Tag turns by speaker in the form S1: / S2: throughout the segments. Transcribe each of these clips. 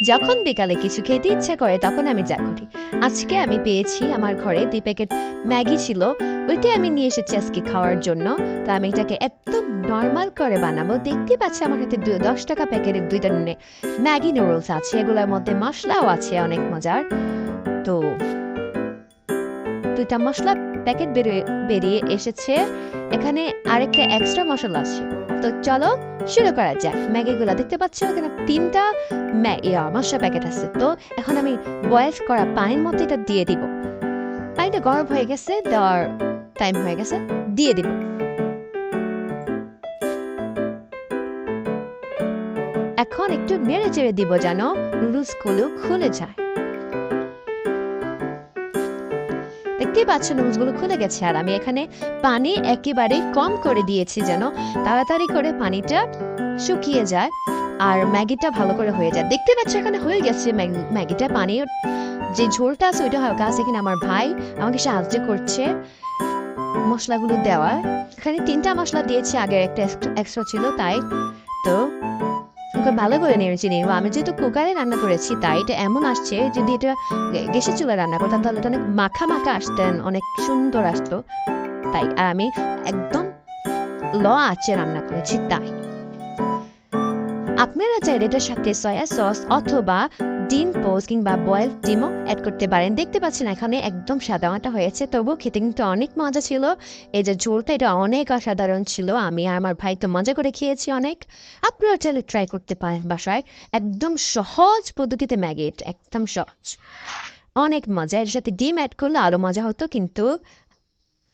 S1: যখন বিকালে কিছু খেতে ইচ্ছা করে তখন আমি যা করি। আজকে আমি পেয়েছি আমার ঘরে 2 প্যাকেট ম্যাগি ছিল, ওইটাই আমি নিয়ে এসেছি আজকে খাওয়ার জন্য। তো আমি এটাকে একদম নর্মাল করে বানাবো। দেখতে পাচ্ছি আমার হাতে 10 টাকা প্যাকেটের 2টা ম্যাগি নুডলস আছে, এগুলোর মধ্যে মশলাও আছে অনেক মজার। তো 2টা মশলা প্যাকেট বেরিয়ে এসেছে, এখানে আরেকটা এক্সট্রা মশলা আছে। তো চলো শুরু করা যাক। ম্যাগিগুলো দেখতে পাচ্ছ এখানে 3টা মশলা প্যাকেট আছে। তো এখন আমি বয়েল করা পানির মধ্যে এটা দিয়ে দিব। পানিটা গরম হয়ে গেছে, দেওয়ার টাইম হয়ে গেছে, দিয়ে দিব। এখন একটু নেড়ে চেড়ে দিব যেন নুডলসগুলো খুলে যায়। দেখতেই পাচ্ছেন নুডলসগুলো খুলে গেছে, আর আমি এখানে পানি একেবারে কম করে দিয়েছি যেন তাড়াতাড়ি করে পানিটা শুকিয়ে যায় আর ম্যাগিটা ভালো করে হয়ে যায়। দেখতে পাচ্ছ এখানে হয়ে গেছে ম্যাগিটা, পানির যে ঝোলটা আছে ওইটা হালকা আছে। এখানে আমার ভাই আমাকে সাহায্য করছে মশলাগুলো দেওয়ার। এখানে 3টা মশলা দিয়েছি, আগে একটা এক্সট্রা ছিল তাই। তো ভালো করে নেড়েছি নিব। আমি যেহেতু কুকারে রান্না করেছি তাই এটা এমন আসছে, যদি এটা গ্যাসের চুলা রান্না করতাম তাহলে এটা অনেক মাখা মাখা আসতেন, অনেক সুন্দর আসতো। তাই আমি একদম আঁচে রান্না করেছি। তাই আপনারা চাইলে এটার সাথে সয়া সস অথবা ডিম পোস্ট কিংবা বয়েলড ডিমও অ্যাড করতে পারেন। দেখতে পাচ্ছেন এখানে একদম সাদামাটা হয়েছে, তবুও খেতে কিন্তু অনেক মজা ছিল। এই যে ঝোলটা এটা অনেক অসাধারণ ছিল, আমি আর আমার ভাই তো মজা করে খেয়েছি অনেক। আপনারা চাইলে ট্রাই করতে পারেন বাসায়, একদম সহজ পদ্ধতিতে ম্যাগি, এটা একদম সহজ, অনেক মজা। এর সাথে ডিম অ্যাড করলে আরো মজা হতো, কিন্তু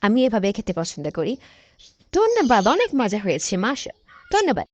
S1: আমি এভাবে খেতে পছন্দ করি। ধন্যবাদ, অনেক মজা হয়েছে মাস, ধন্যবাদ।